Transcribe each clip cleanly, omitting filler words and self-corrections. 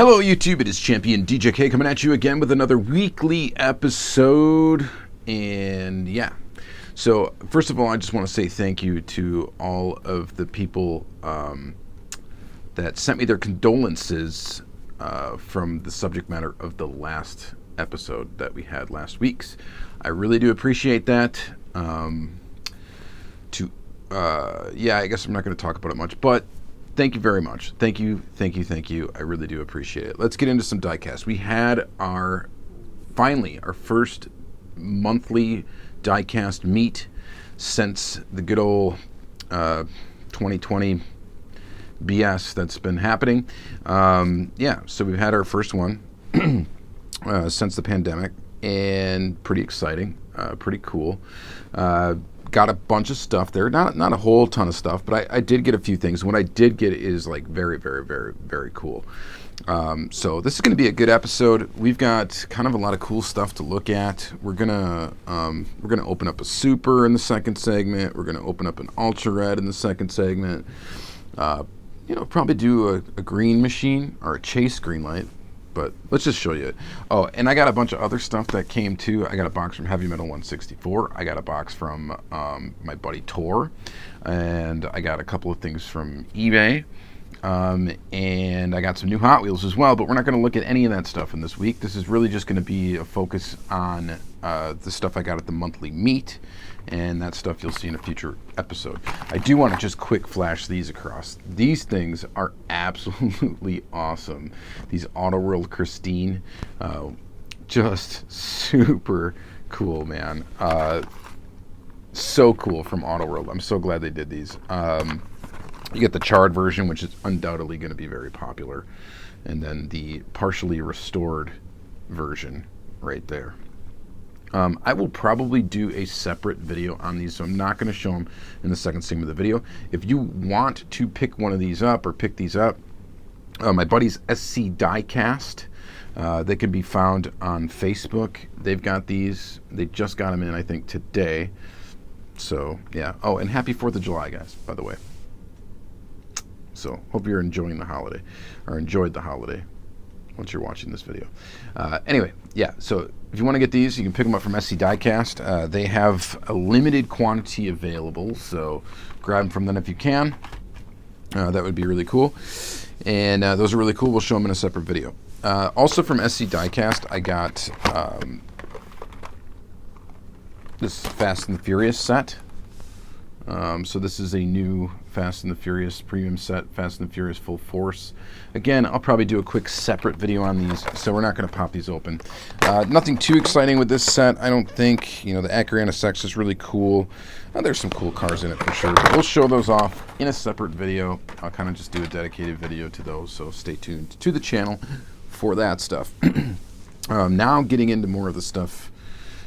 Hello YouTube, it is Championdjk coming at you again with another weekly episode. And yeah, so first of all, I just want to say thank you to all of the people that sent me their condolences from the subject matter of the last episode that we had last week's. I really do appreciate that. Yeah, I guess I'm not going to talk about it much, but thank you very much. Thank you. I really do appreciate it. Let's get into some diecast. We had finally our first monthly diecast meet since the good old 2020 BS that's been happening. Yeah, so we've had our first one since the pandemic, and pretty exciting, pretty cool. Got a bunch of stuff there, not a whole ton of stuff, but I did get a few things. What I did get is like very cool. So this is going to be a good episode. We've got kind of a lot of cool stuff to look at. We're gonna open up a Super in the second segment. We're gonna open up an Ultra Red in the second segment. Probably do a green machine or a Chase green light. But let's just show you it. Oh, and I got a bunch of other stuff that came too. I got a box from Heavy Metal 164. I got a box from my buddy Tor. And I got a couple of things from eBay. And I got some new Hot Wheels as well. But we're not going to look at any of that stuff in this week. This is really just going to be a focus on the stuff I got at the monthly meet. And that stuff you'll see in a future episode. I do want to just quick flash these across. These things are absolutely awesome. These Auto World Christine, just super cool, man. So cool from Auto World. I'm so glad they did these. You get the charred version, which is undoubtedly going to be very popular. And then the partially restored version right there. I will probably do a separate video on these, so I'm not going to show them in the second segment of the video. If you want to pick one of these up or pick these up, my buddies SC Diecast, they can be found on Facebook. They've got these. They just got them in, I think, today. So, yeah. Oh, and happy 4th of July, guys, by the way. So, hope you're enjoying the holiday, or enjoyed the holiday once you're watching this video. Anyway, yeah, so if you want to get these, you can pick them up from SC Diecast. They have a limited quantity available, so grab them from them if you can. That would be really cool. And those are really cool. We'll show them in a separate video. Also from SC Diecast, I got this Fast and the Furious set. So this is a new Fast and the Furious premium set, Fast and the Furious Full Force. Again, I'll probably do a quick separate video on these, so we're not going to pop these open. Nothing too exciting with this set, I don't think. The Acura NSX is really cool. There's some cool cars in it for sure, but we'll show those off in a separate video. I'll kind of just do a dedicated video to those, so stay tuned to the channel for that stuff. Now getting into more of the stuff,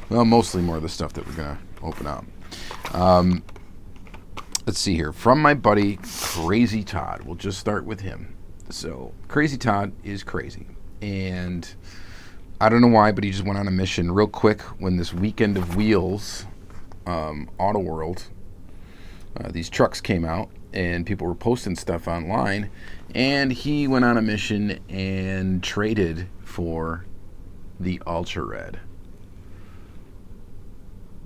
well, mostly more of the stuff that we're going to open up. Let's see here. From my buddy, Crazy Todd. We'll just start with him. So, Crazy Todd is crazy. And I don't know why, but he just went on a mission real quick when this weekend of Wheels, Auto World, these trucks came out and people were posting stuff online. And he went on a mission and traded for the Ultra Red.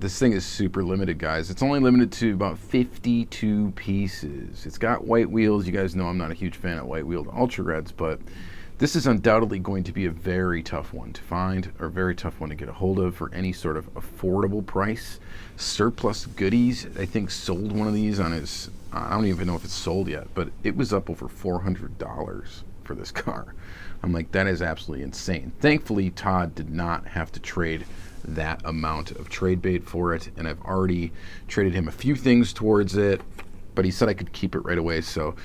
This thing is super limited, guys. It's only limited to about 52 pieces. It's got white wheels. You guys know I'm not a huge fan of white-wheeled Ultra Reds, but this is undoubtedly going to be a very tough one to find, or a very tough one to get a hold of for any sort of affordable price. Surplus Goodies, I think, sold one of these on his, I don't even know if it's sold yet, but it was up over $400 for this car. I'm like, that is absolutely insane. Thankfully, Todd did not have to trade that amount of trade bait for it, and I've already traded him a few things towards it, but he said I could keep it right away, so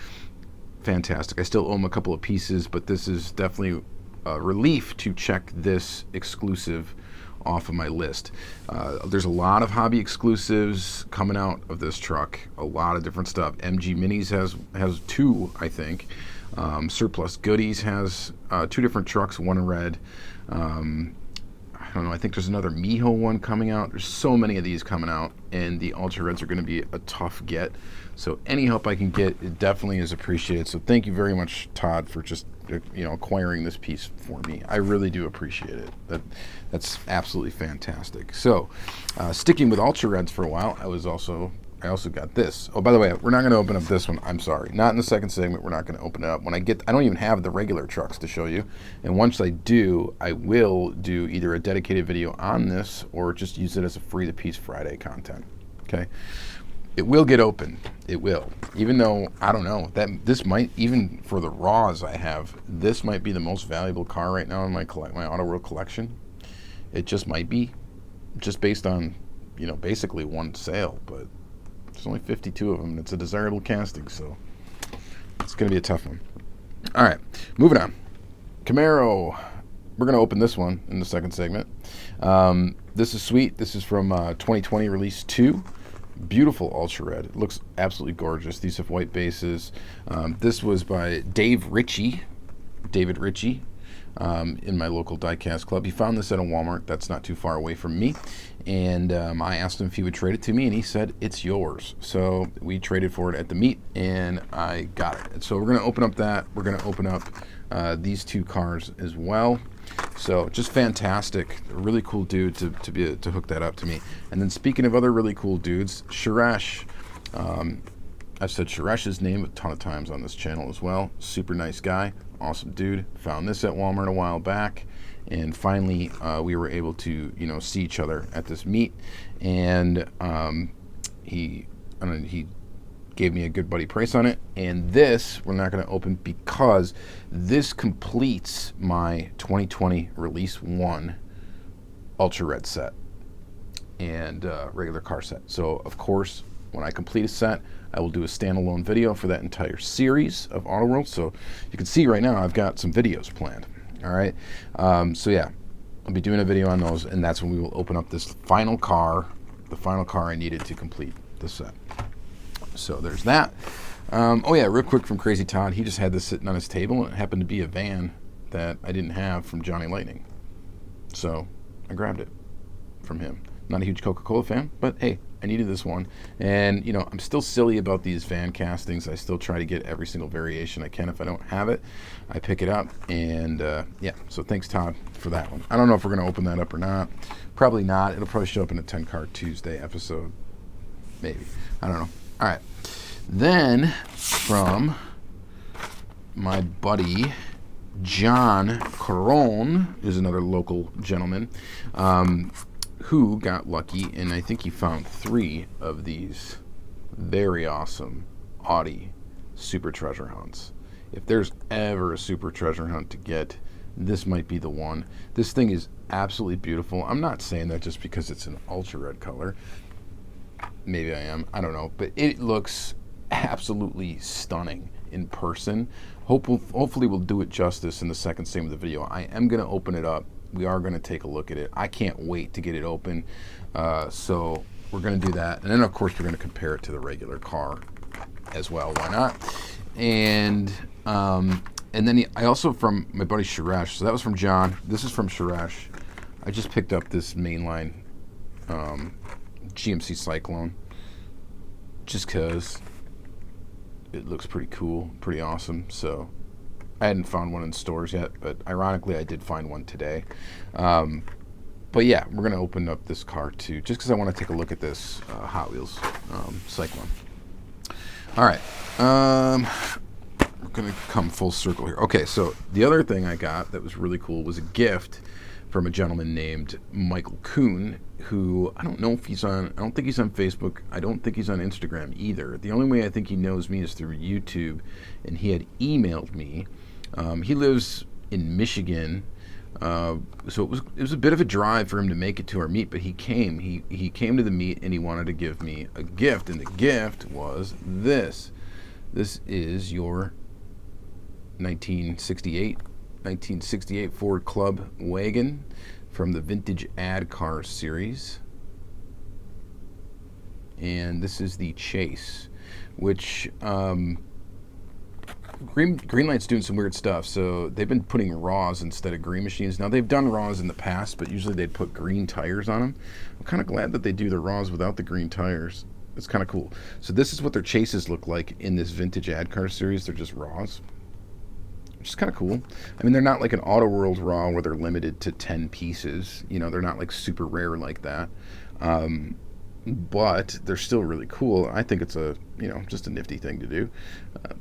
fantastic. I still owe him a couple of pieces, but this is definitely a relief to check this exclusive off of my list. There's a lot of hobby exclusives coming out of this truck, a lot of different stuff. MG Minis has two, I think. Surplus Goodies has two different trucks, one in red. I don't know, I think there's another Miho one coming out. There's so many of these coming out, and the Ultra Reds are going to be a tough get. So any help I can get, it definitely is appreciated. So thank you very much, Todd, for just acquiring this piece for me. I really do appreciate it. That's absolutely fantastic. So sticking with Ultra Reds for a while, I also got this. Oh, by the way, we're not going to open up this one. I'm sorry. Not in the second segment. We're not going to open it up. I don't even have the regular trucks to show you. And once I do, I will do either a dedicated video on this or just use it as a Free the Piece Friday content. Okay? It will get open. It will. Even though, I don't know, that this might, even for the raws I have, this might be the most valuable car right now in my Auto World collection. It just might be. Just based on, basically one sale. But there's only 52 of them, and it's a desirable casting, so it's going to be a tough one. All right, moving on. Camaro. We're going to open this one in the second segment. This is sweet. This is from 2020 release 2. Beautiful Ultra Red. It looks absolutely gorgeous. These have white bases. This was by David Ritchie, in my local Diecast club. He found this at a Walmart that's not too far away from me, and I asked him if he would trade it to me, and he said it's yours. So we traded for it at the meet, and I got it. So we're going to open up that. We're going to open up these two cars as well. So just fantastic. A really cool dude to hook that up to me. And then speaking of other really cool dudes, Suresh. I've said Suresh's name a ton of times on this channel as well. Super nice guy. Awesome dude. Found this at Walmart a while back, and finally we were able to see each other at this meet, and he gave me a good buddy price on it. And this we're not going to open because this completes my 2020 release 1 Ultra Red set and regular car set. So of course, when I complete a set, I will do a standalone video for that entire series of Auto World. So you can see right now I've got some videos planned. All right. So yeah, I'll be doing a video on those, and that's when we will open up this final car, the final car I needed to complete the set. So there's that. Oh yeah, real quick from Crazy Todd. He just had this sitting on his table, and it happened to be a van that I didn't have from Johnny Lightning. So I grabbed it from him. Not a huge Coca-Cola fan, but hey, I needed this one. And, I'm still silly about these van castings. I still try to get every single variation I can. If I don't have it, I pick it up. And, yeah, so thanks, Todd, for that one. I don't know if we're going to open that up or not. Probably not. It'll probably show up in a 10 Car Tuesday episode. Maybe. I don't know. All right. Then, from my buddy John Caron, is another local gentleman, who got lucky, and I think he found 3 of these very awesome Audi super treasure hunts. If there's ever a super treasure hunt to get, this might be the one. This thing is absolutely beautiful. I'm not saying that just because it's an ultra red color. Maybe I am. I don't know. But it looks absolutely stunning in person. Hopefully we'll do it justice in the second segment of the video. I am going to open it up. We are going to take a look at it. I can't wait to get it open. So we're going to do that. And then, of course, we're going to compare it to the regular car as well. Why not? And then I also, from my buddy Suresh, so that was from John. This is from Suresh. I just picked up this Mainline GMC Syclone just because it looks pretty cool, pretty awesome. So I hadn't found one in stores yet, but ironically I did find one today. But yeah, we're going to open up this car too, just because I want to take a look at this Hot Wheels Cyclone. All right. We're going to come full circle here. Okay, so the other thing I got that was really cool was a gift from a gentleman named Michael Kuhn, who I don't think he's on Facebook. I don't think he's on Instagram either. The only way I think he knows me is through YouTube, and he had emailed me. He lives in Michigan, so it was a bit of a drive for him to make it to our meet, but he came. He came to the meet, and he wanted to give me a gift, and the gift was this. This is your 1968 Ford Club Wagon from the Vintage Ad Cars series. And this is the Chase, which Greenlight's doing some weird stuff. So they've been putting raws instead of green machines. Now they've done raws in the past, but usually they'd put green tires on them. I'm kind of glad that they do the raws without the green tires. It's kind of cool. So this is what their chases look like in this vintage ad car series. They're just raws, which is kind of cool. I mean, they're not like an Auto World raw where they're limited to 10 pieces. You know, they're not like super rare like that. But they're still really cool. I think it's a, you know, just a nifty thing to do.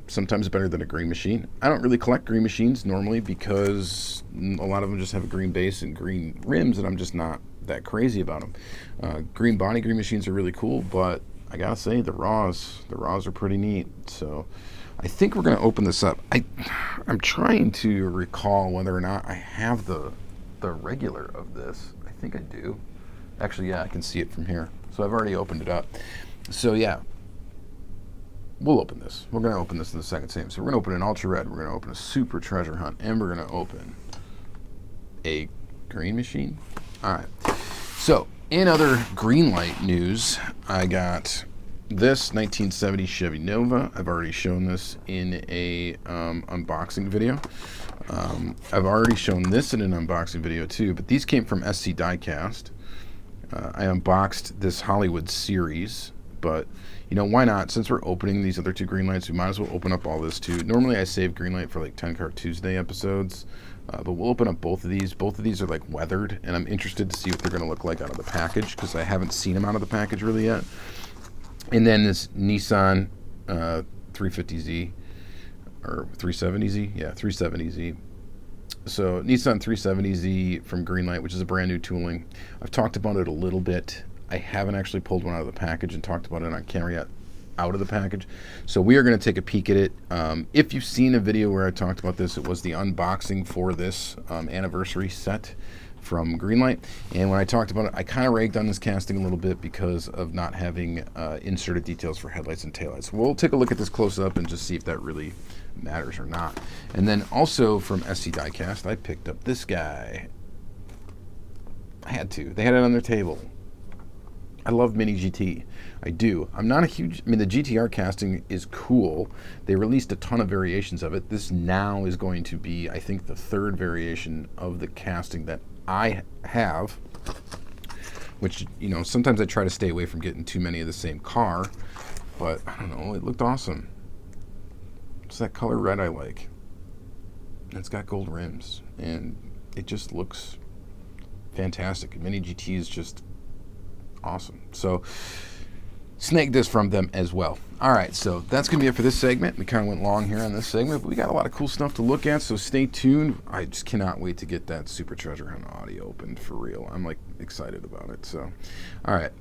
Sometimes better than a green machine. I don't really collect green machines normally because a lot of them just have a green base and green rims, and I'm just not that crazy about them. Green machines are really cool, but I gotta say the raws are pretty neat. So I think we're gonna open this up. I'm trying to recall whether or not I have the regular of this. I think I do. Actually, yeah, I can see it from here. So I've already opened it up. So yeah, we'll open this. We're going to open this in the second same. So we're going to open an Ultra Red, we're going to open a Super Treasure Hunt, and we're going to open a green machine. All right. So in other Greenlight news, I got this 1970 Chevy Nova. I've already shown this in a unboxing video. I've already shown this in an unboxing video too, but these came from SC Diecast. I unboxed this Hollywood series, but you know, why not? Since we're opening these other two Greenlights, we might as well open up all this too. Normally I save Greenlight for like 10 Car Tuesday episodes, but we'll open up both of these. Both of these are like weathered, and I'm interested to see what they're going to look like out of the package because I haven't seen them out of the package really yet. And then this Nissan 350Z or 370Z, yeah, 370Z. So Nissan 370Z from Greenlight, which is a brand new tooling. I've talked about it a little bit. I haven't actually pulled one out of the package and talked about it on camera yet out of the package. So we are going to take a peek at it. If you've seen a video where I talked about this, it was the unboxing for this anniversary set from Greenlight. And when I talked about it, I kind of ragged on this casting a little bit because of not having inserted details for headlights and taillights. We'll take a look at this close up and just see if that really matters or not. And then also from SC Diecast, I picked up this guy. I had to. They had it on their table. I love Mini GT. I do. I'm not a huge... I mean, the GTR casting is cool. They released a ton of variations of it. This now is going to be, I think, the third variation of the casting that I have, which, you know, sometimes I try to stay away from getting too many of the same car, but I don't know, it looked awesome. It's that color red I like. It's got gold rims, and it just looks fantastic. Mini GT is just awesome. So snagged this from them as well. All right, so that's going to be it for this segment. We kind of went long here on this segment, but we got a lot of cool stuff to look at, so stay tuned. I just cannot wait to get that Super Treasure Hunt audio opened for real. I'm like excited about it. So, all right,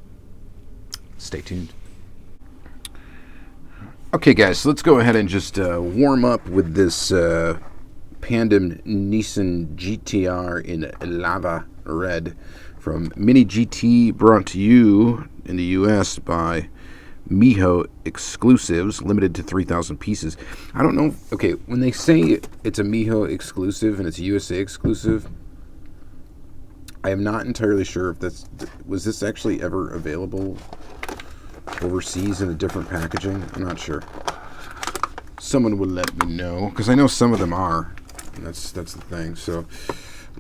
stay tuned. Okay, guys, so let's go ahead and just warm up with this Pandem Nissan GTR in Lava Red from Mini GT, brought to you in the U.S. by Miho Exclusives, limited to 3,000 pieces. I don't know. Okay, when they say it's a Miho exclusive and it's a USA exclusive, I am not entirely sure if that's... Was this actually ever available overseas in a different packaging? I'm not sure. Someone would let me know, because I know some of them are. And that's the thing. So,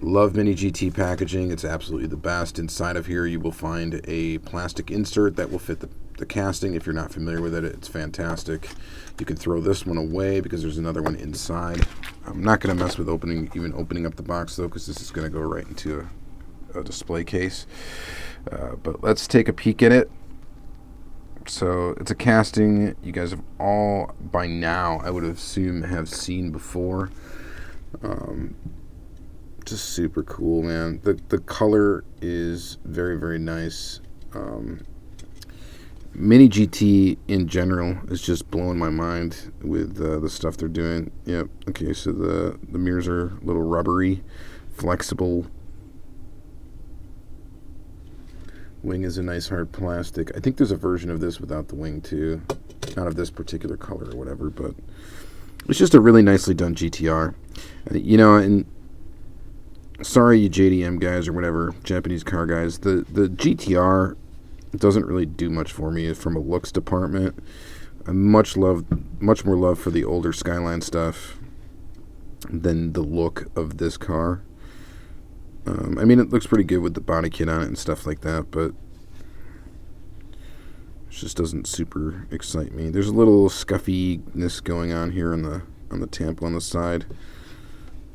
love Mini GT packaging. It's absolutely the best. Inside of here, you will find a plastic insert that will fit the casting. If you're not familiar with it, it's fantastic. You can throw this one away because there's another one inside. I'm not going to mess with even opening up the box, though, because this is going to go right into a display case. But let's take a peek at it. So it's a casting you guys have all, by now, I would assume, have seen before. Just super cool, man. The color is very, very nice. Mini GT in general is just blowing my mind with the stuff they're doing. Yep. Okay, so the mirrors are a little rubbery, flexible. Wing is a nice hard plastic. I think there's a version of this without the wing too. Not of this particular color or whatever, but it's just a really nicely done GTR. You know, and sorry you JDM guys or whatever, Japanese car guys, the GTR doesn't really do much for me from a looks department. much more love for the older Skyline stuff than the look of this car. I mean, it looks pretty good with the body kit on it and stuff like that, but it just doesn't super excite me. There's a little scuffiness going on here on the tampo on the side.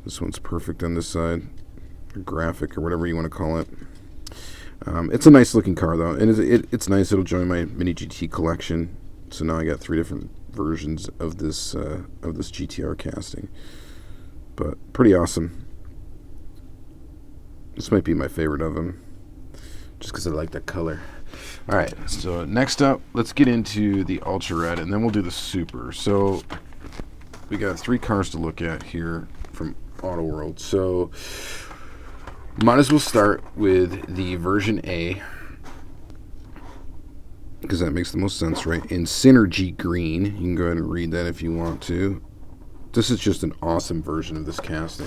This one's perfect on this side, or graphic, or whatever you want to call it. It's a nice looking car though, and it's nice. It'll join my Mini GT collection. So now I got 3 different versions of this GTR casting, but pretty awesome. This might be my favorite of them, just because I like that color. All right, so next up, let's get into the Ultra Red, and then we'll do the Super. So we got 3 cars to look at here from Auto World. So might as well start with the version A, because that makes the most sense, right? In Synergy Green. You can go ahead and read that if you want to. This is just an awesome version of this casting.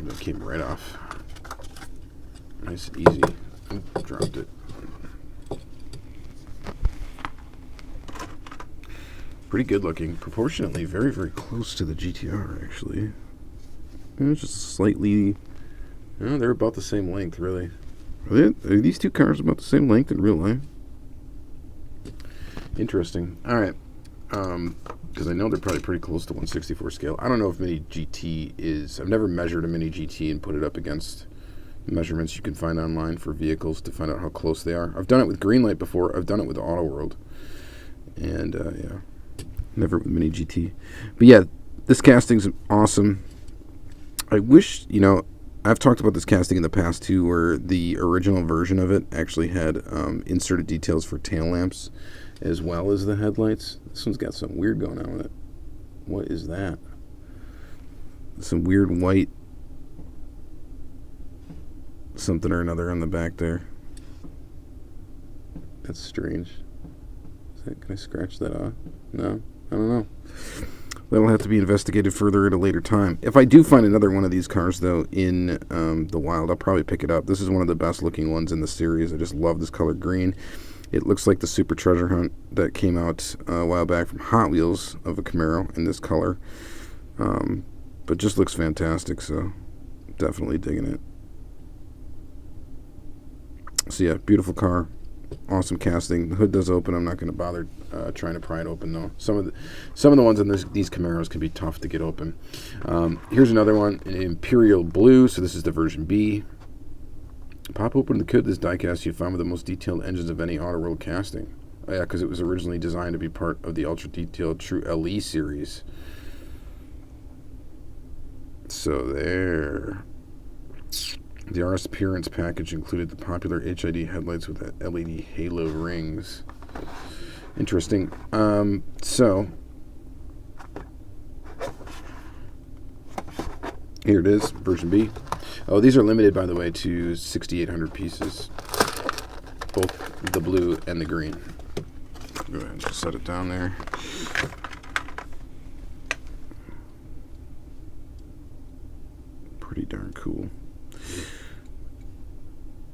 It came right off. Nice and easy. Oop, dropped it. Pretty good looking. Proportionately very, very close to the GTR, actually. It's just slightly... Oh, they're about the same length, really. Are these 2 cars about the same length in real life? Interesting. All right. Because I know they're probably pretty close to 1/64 scale. I don't know if Mini GT is... I've never measured a Mini GT and put it up against measurements you can find online for vehicles to find out how close they are. I've done it with Greenlight before. I've done it with Auto World. And, yeah. Never with Mini GT. But, yeah, this casting's awesome. I wish, I've talked about this casting in the past, too, where the original version of it actually had inserted details for tail lamps as well as the headlights. This one's got something weird going on with it. What is that? Some weird white something or another on the back there. That's strange. Can I scratch that off? No? I don't know. That'll have to be investigated further at a later time. If I do find another one of these cars, though, in the wild, I'll probably pick it up. This is one of the best looking ones in the series. I just love this color green. It looks like the Super Treasure Hunt that came out a while back from Hot Wheels of a Camaro in this color. But just looks fantastic, so definitely digging it. So yeah, beautiful car. Awesome casting. The hood does open. I'm not going to bother trying to pry it open, though. Some of the ones in these Camaros can be tough to get open. Here's another one, in Imperial Blue. So this is the version B. Pop open the hood. This diecast you found with the most detailed engines of any Auto World casting. Oh, yeah, because it was originally designed to be part of the ultra detailed True LE series. So there. The RS appearance package included the popular HID headlights with the LED halo rings. Interesting. So here it is, version B. Oh, these are limited, by the way, to 6,800 pieces. Both the blue and the green. Go ahead and just set it down there. Pretty darn cool.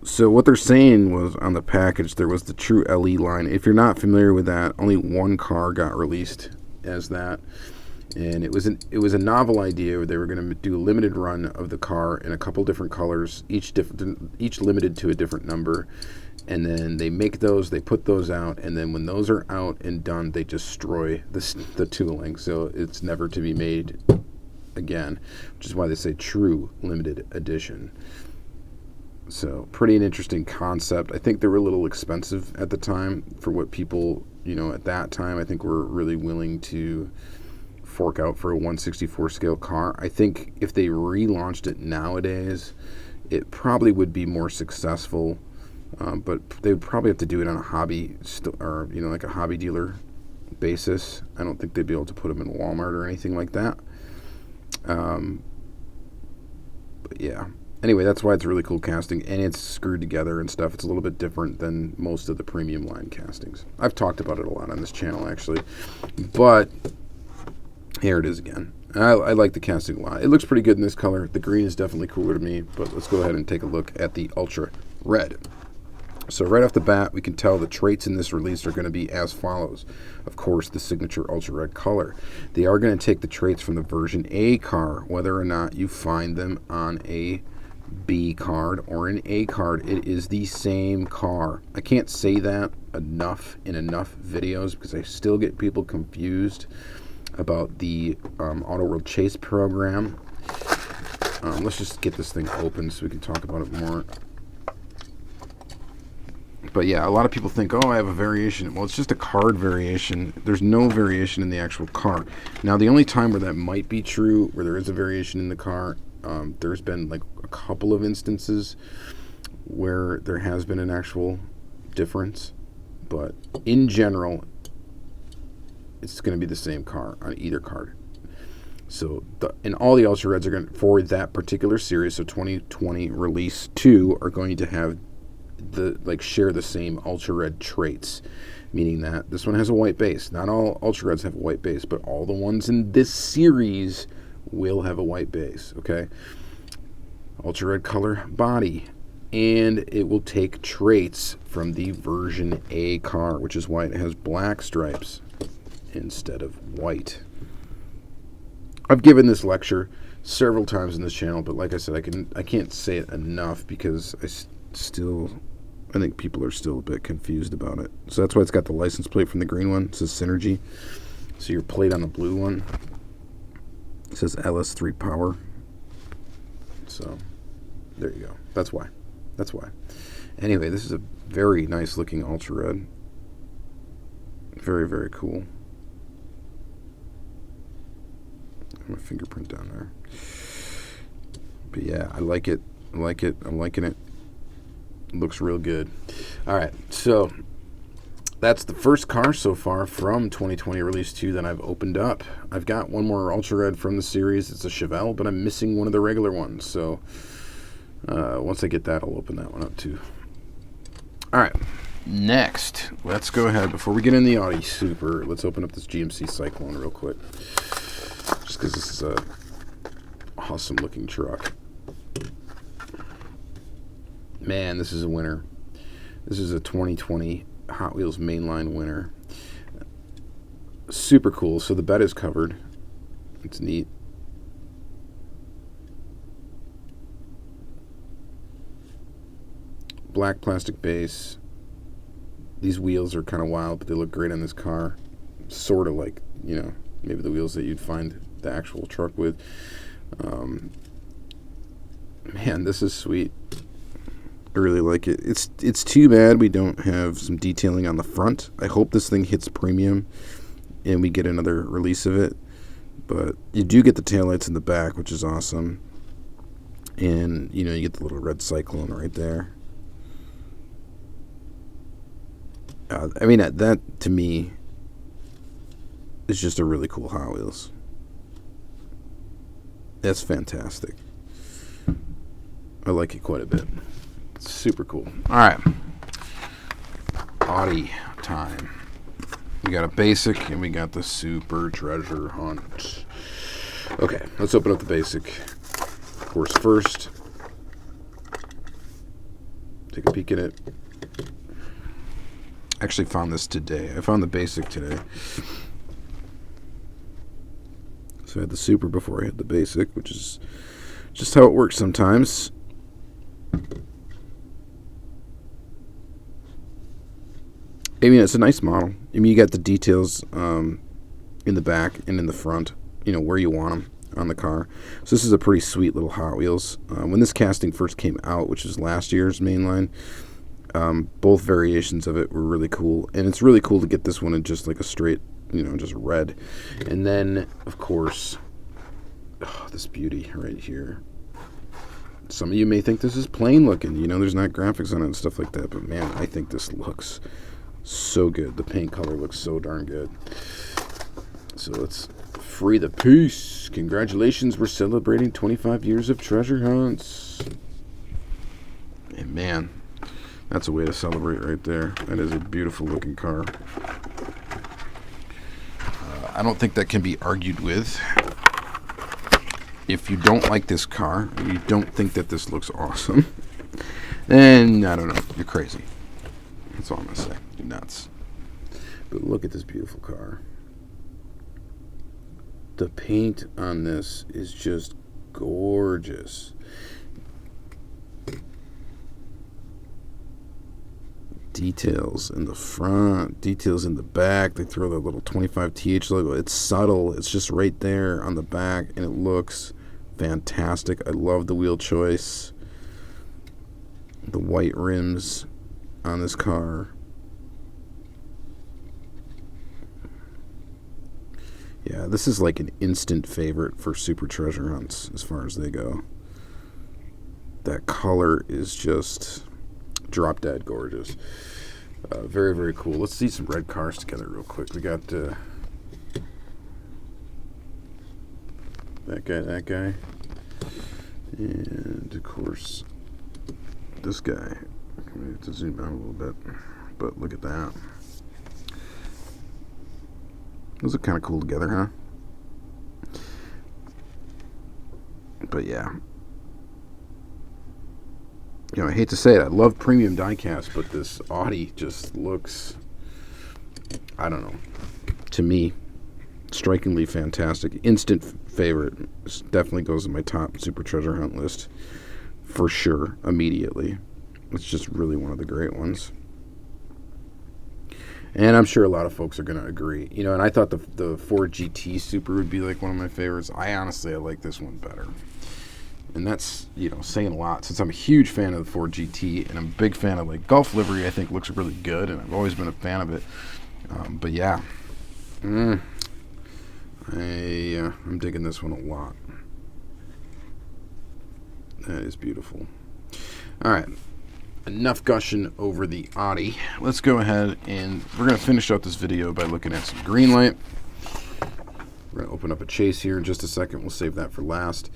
So what they're saying was on the package there was the True LE line. If you're not familiar with that, only one car got released as that, and it was a novel idea where they were going to do a limited run of the car in a couple different colors, each limited to a different number, and then they make those, they put those out, and then when those are out and done, they destroy the tooling, so it's never to be made again, which is why they say True Limited Edition. So pretty an interesting concept. I think they were a little expensive at the time for what people, at that time, I think were really willing to fork out for a 1/64 scale car. I think if they relaunched it nowadays, it probably would be more successful, but they would probably have to do it on a hobby or like a hobby dealer basis. I don't think they'd be able to put them in Walmart or anything like that. But yeah. Anyway, that's why it's a really cool casting, and it's screwed together and stuff. It's a little bit different than most of the premium line castings. I've talked about it a lot on this channel, actually. But here it is again. I like the casting a lot. It looks pretty good in this color. The green is definitely cooler to me, but let's go ahead and take a look at the Ultra Red. So right off the bat, we can tell the traits in this release are going to be as follows. Of course, the signature ultra red color. They are going to take the traits from the version A car, whether or not you find them on a B card or an A card. It is the same car. I can't say that enough in enough videos because I still get people confused about the Auto World Chase program. Let's just get this thing open so we can talk about it more. But yeah, a lot of people think, oh, I have a variation. Well, it's just a card variation. There's no variation in the actual car. Now, the only time where that might be true, where there is a variation in the car, there's been like a couple of instances where there has been an actual difference. But in general, it's going to be the same car on either card. So, and all the Ultra Reds are going to, for that particular series, so 2020 Release 2, are going to have share the same Ultra Red traits, meaning that this one has a white base. Not all Ultra Reds have a white base, but all the ones in this series will have a white base, okay? Ultra Red color body, and it will take traits from the version A car, which is why it has black stripes instead of white. I've given this lecture several times in this channel, but like I said, I can't say it enough because I think people are still a bit confused about it. So that's why it's got the license plate from the green one. It says Synergy. So your plate on the blue one, it says LS3 Power. So there you go. That's why. Anyway, this is a very nice looking Ultra Red. Very, very cool. My fingerprint down there. But yeah, I like it. I'm liking it. Looks real good. All right, so that's the first car so far from 2020 Release 2 that I've opened up. I've got one more Ultra Red from the series. It's a Chevelle, but I'm missing one of the regular ones. So once I get that, I'll open that one up too. All right, next, let's go ahead. Before we get in the Audi Super, let's open up this GMC Syclone real quick. Just because this is a awesome looking truck. Man, this is a winner. This is a 2020 Hot Wheels Mainline winner. Super cool. So the bed is covered. It's neat. Black plastic base. These wheels are kind of wild, but they look great on this car. Sort of like, maybe the wheels that you'd find the actual truck with. Man, this is sweet. I really like it. It's too bad we don't have some detailing on the front. I hope this thing hits premium and we get another release of it. But you do get the taillights in the back, which is awesome. And, you get the little red Cyclone right there. That to me is just a really cool Hot Wheels. That's fantastic. I like it quite a bit. It's super cool. All right. Audi time. We got a basic and we got the super treasure hunt. Okay, let's open up the basic. Of course, first, take a peek at it. Actually found this today. I found the basic today. So I had the super before I had the basic, which is just how it works sometimes. It's a nice model. You got the details in the back and in the front, where you want them on the car. So this is a pretty sweet little Hot Wheels. When this casting first came out, which was last year's Mainline, both variations of it were really cool. And it's really cool to get this one in just like a straight, just red. And then, of course, this beauty right here. Some of you may think this is plain looking. There's not graphics on it and stuff like that. But, man, I think this looks so good. The paint color looks so darn good. So let's free the piece. Congratulations. We're celebrating 25 years of treasure hunts. And, man, that's a way to celebrate right there. That is a beautiful looking car. I don't think that can be argued with. If you don't like this car, and you don't think that this looks awesome, then, I don't know, you're crazy. That's all I'm going to say. Nuts. But look at this beautiful car. The paint on this is just gorgeous. Details in the front, details in the back. They throw the little 25TH logo. It's subtle. It's just right there on the back, and it looks fantastic. I love the wheel choice. The white rims on this car. Yeah, this is like an instant favorite for super treasure hunts as far as they go. That color is just drop dead gorgeous. Very, very cool. Let's see some red cars together real quick. We got that guy, and of course this guy. I'm going to zoom out a little bit, but look at that. Those are kind of cool together, huh? But yeah. You know, I hate to say it, I love premium diecast, but this Audi just looks, I don't know, to me, strikingly fantastic. Instant favorite. This definitely goes in my top super treasure hunt list for sure, immediately. It's just really one of the great ones. And I'm sure a lot of folks are going to agree. You know, and I thought the Ford GT Super would be like one of my favorites. I like this one better. And that's, you know, saying a lot, since I'm a huge fan of the Ford GT, and I'm a big fan of, like, Gulf livery. I think looks really good, and I've always been a fan of it. But yeah, I'm digging this one a lot. That is beautiful. All right, enough gushing over the Audi. Let's go ahead and we're going to finish out this video by looking at some green light. We're going to open up a chase here in just a second. We'll save that for last.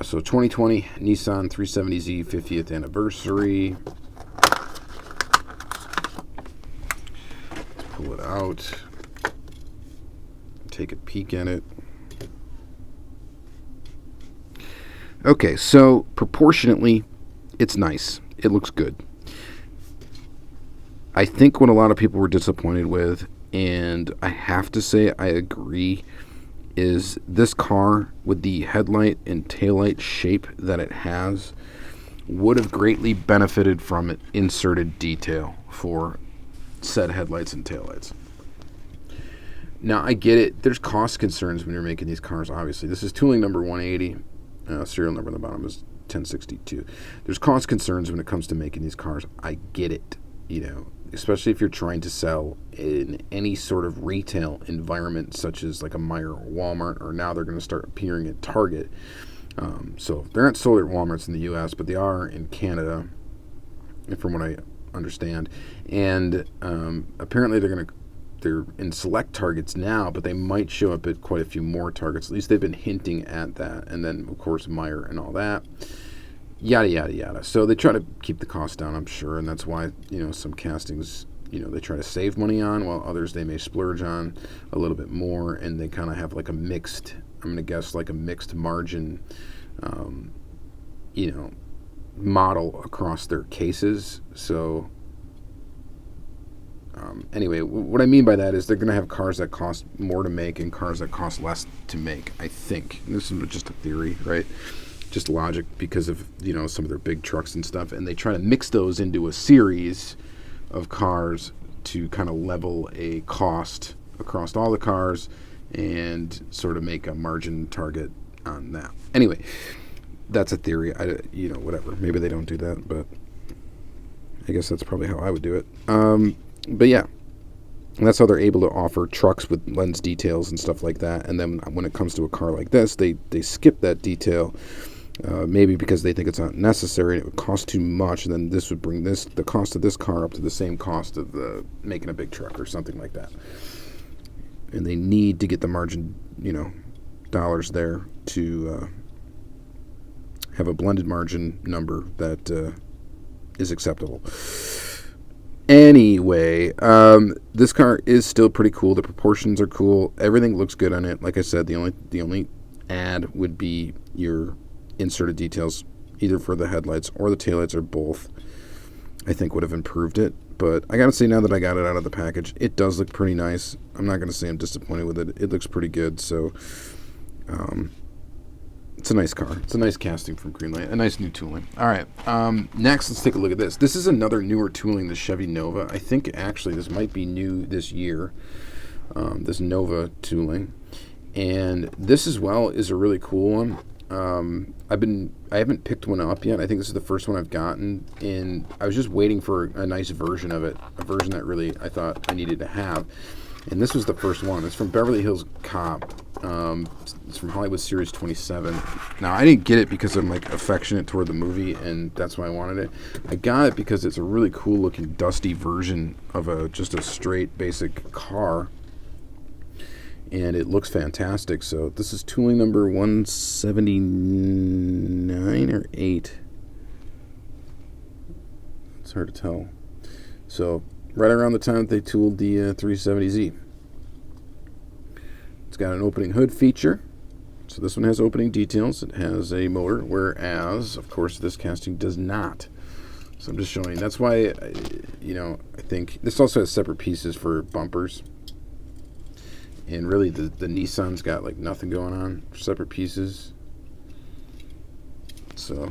So 2020 Nissan 370Z 50th anniversary. Let's pull it out. Take a peek at it. Okay, so proportionately, it's nice. It looks good. I think what a lot of people were disappointed with, and I have to say I agree, is this car with the headlight and taillight shape that it has would have greatly benefited from an inserted detail for said headlights and taillights. Now, I get it. There's cost concerns when you're making these cars, obviously. This is tooling number 180. Serial number on the bottom is 1062. There's cost concerns when it comes to making these cars. I get it, you know, especially if you're trying to sell in any sort of retail environment, such as like a Meijer or Walmart, or now they're going to start appearing at Target. So they're not sold at Walmarts in the U.S., but they are in Canada, from what I understand. And apparently they're in select Targets now, but they might show up at quite a few more Targets. At least they've been hinting at that. And then, of course, Meijer and all that. Yada, yada, yada. So they try to keep the cost down, I'm sure, and that's why, you know, some castings, you know, they try to save money on, while others they may splurge on a little bit more, and they kind of have like a mixed, I'm going to guess, like a mixed margin, you know, model across their cases. So anyway, what I mean by that is they're going to have cars that cost more to make and cars that cost less to make, I think. And this is just a theory, right? Just logic, because of, you know, some of their big trucks and stuff, and they try to mix those into a series of cars to kind of level a cost across all the cars and sort of make a margin target on that. Anyway, that's a theory. You know, whatever. Maybe they don't do that, but I guess that's probably how I would do it. But yeah, and that's how they're able to offer trucks with lens details and stuff like that. And then when it comes to a car like this, they skip that detail. Maybe because they think it's not necessary and it would cost too much, and then this would bring the cost of this car up to the same cost of making a big truck or something like that. And they need to get the margin, you know, dollars there to have a blended margin number that is acceptable. Anyway, this car is still pretty cool. The proportions are cool. Everything looks good on it. Like I said, the only add would be your inserted details, either for the headlights or the taillights or both. I think would have improved it. But I gotta say, now that I got it out of the package, it does look pretty nice. I'm not gonna say I'm disappointed with it. It looks pretty good. So it's a nice car. It's a nice casting from Greenlight. A nice new tooling. All right. Next, let's take a look at this. This is another newer tooling, the Chevy Nova. I think actually this might be new this year. This Nova tooling, and this as well is a really cool one. I haven't picked one up yet. I think this is the first one I've gotten, and I was just waiting for a nice version of it, a version that really I thought I needed to have. And this was the first one. It's from Beverly Hills Cop. It's from Hollywood Series 27. Now, I didn't get it because I'm like affectionate toward the movie, and that's why I wanted it. I got it because it's a really cool looking dusty version of just a straight basic car. And it looks fantastic. So this is tooling number 179 or 8. It's hard to tell. So right around the time that they tooled the 370Z. It's got an opening hood feature. So this one has opening details. It has a motor, whereas, of course, this casting does not. So I'm just showing. That's why, I think this also has separate pieces for bumpers. And really, the Nissan's got like nothing going on, separate pieces. So,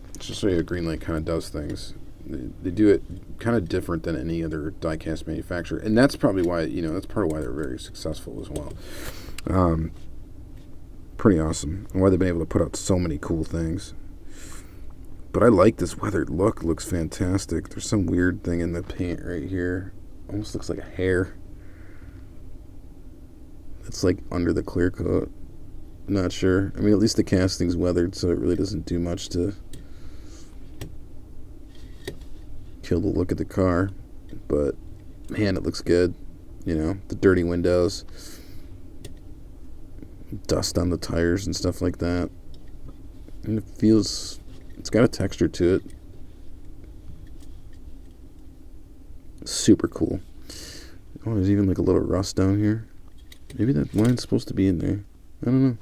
let's just show you how Greenlight kind of does things. They do it kind of different than any other die-cast manufacturer, and that's probably why, that's part of why they're very successful as well. Pretty awesome, and why they've been able to put out so many cool things. But I like this weathered look. It looks fantastic. There's some weird thing in the paint right here. Almost looks like a hair. It's like under the clear coat. Not sure. I mean, at least the casting's weathered, so it really doesn't do much to kill the look of the car. But, man, it looks good. The dirty windows. Dust on the tires and stuff like that. And it's got a texture to it. Super cool. Oh, there's even like a little rust down here. Maybe that line's supposed to be in there. I don't know.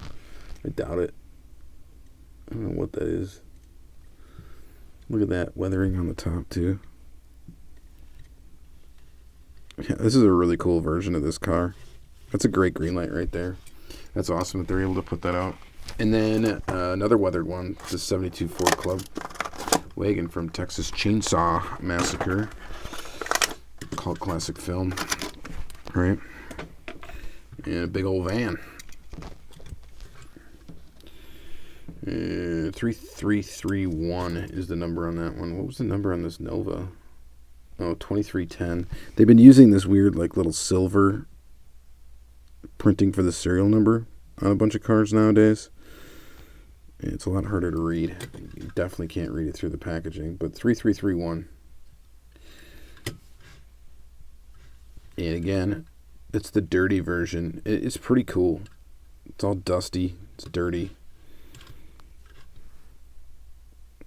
I doubt it. I don't know what that is. Look at that weathering on the top, too. Yeah, this is a really cool version of this car. That's a great Greenlight right there. That's awesome that they're able to put that out. And then another weathered one, the 72 Ford Club Wagon from Texas Chainsaw Massacre. Called classic film. Right? And a big old van. 3331 is the number on that one. What was the number on this Nova? Oh, 2310. They've been using this weird, like, little silver printing for the serial number on a bunch of cars nowadays. It's a lot harder to read. You definitely can't read it through the packaging. But 3331. And again, it's the dirty version. It's pretty cool. It's all dusty. It's dirty.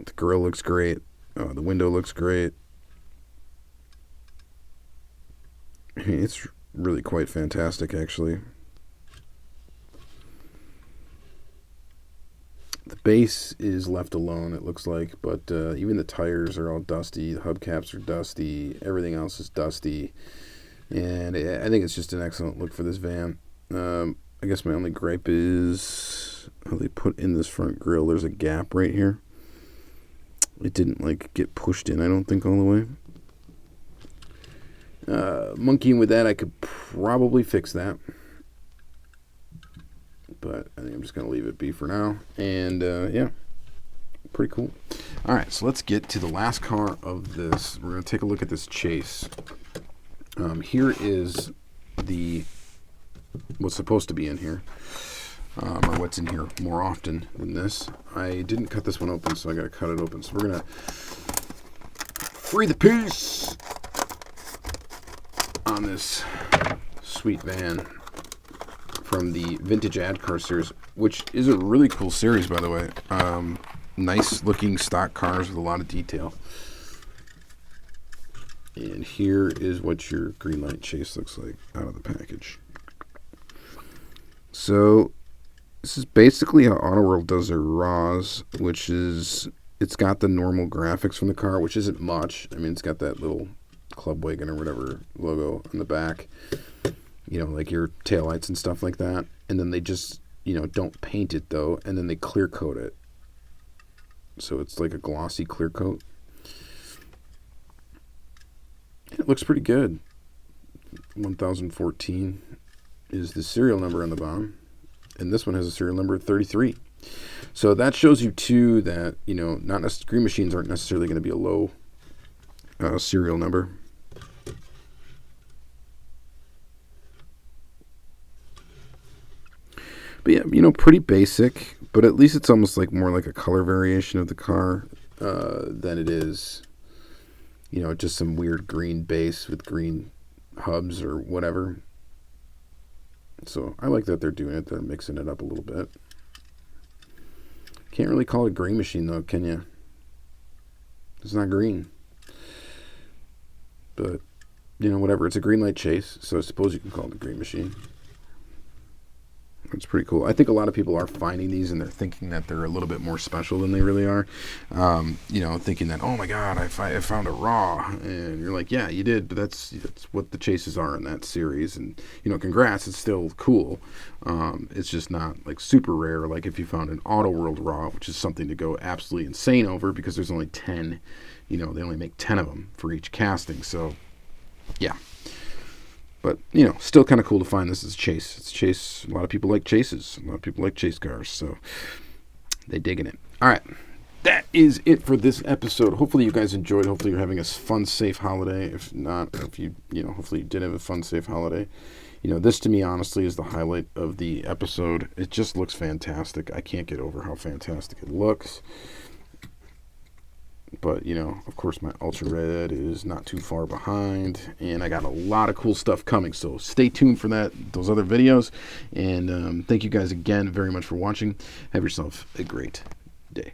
The grill looks great. Oh, the window looks great. It's really quite fantastic, actually. The base is left alone, it looks like, but even the tires are all dusty. The hubcaps are dusty. Everything else is dusty. And I think it's just an excellent look for this van. I guess my only gripe is how they put in this front grille. There's a gap right here. It didn't like get pushed in, I don't think, all the way. Monkeying with that, I could probably fix that. But I think I'm just going to leave it be for now. And yeah, pretty cool. All right, so let's get to the last car of this. We're going to take a look at this Chase. Here is what's supposed to be in here, or what's in here more often than this. I didn't cut this one open, so I got to cut it open. So we're gonna free the piece on this sweet van from the Vintage Ad Car series, which is a really cool series, by the way. Nice looking stock cars with a lot of detail. And here is what your Greenlight Chase looks like out of the package. So this is basically how Autoworld does their RAWs, which is it's got the normal graphics from the car, which isn't much. I mean, it's got that little Club Wagon or whatever logo on the back, you know, like your taillights and stuff like that. And then they just, you know, don't paint it though, and then they clear coat it. So it's like a glossy clear coat. It looks pretty good. 1014 is the serial number on the bottom, and this one has a serial number of 33. So that shows you too that, you know, green machines aren't necessarily going to be a low serial number. But yeah, you know, pretty basic, but at least it's almost like more like a color variation of the car than it is, you know, just some weird green base with green hubs or whatever. So I like that they're doing it. They're mixing it up a little bit. Can't really call it a green machine though, can you? It's not green. But, you know, whatever. It's a green light chase, so I suppose you can call it a green machine. That's pretty cool. I think a lot of people are finding these and they're thinking that they're a little bit more special than they really are. You know, thinking that, oh my God, I found a raw. And you're like, yeah, you did, but that's what the chases are in that series. And, you know, congrats, it's still cool. It's just not like super rare, like if you found an Auto World raw, which is something to go absolutely insane over because there's only 10. You know, they only make 10 of them for each casting. So, yeah. But, you know, still kind of cool to find this as a chase. It's a chase. A lot of people like chases. A lot of people like chase cars. So they digging it. All right. That is it for this episode. Hopefully you guys enjoyed. Hopefully you're having a fun, safe holiday. If not, hopefully you did have a fun, safe holiday. You know, this to me, honestly, is the highlight of the episode. It just looks fantastic. I can't get over how fantastic it looks. But, you know, of course, my Ultra Red is not too far behind. And I got a lot of cool stuff coming. So stay tuned for those other videos. And thank you guys again very much for watching. Have yourself a great day.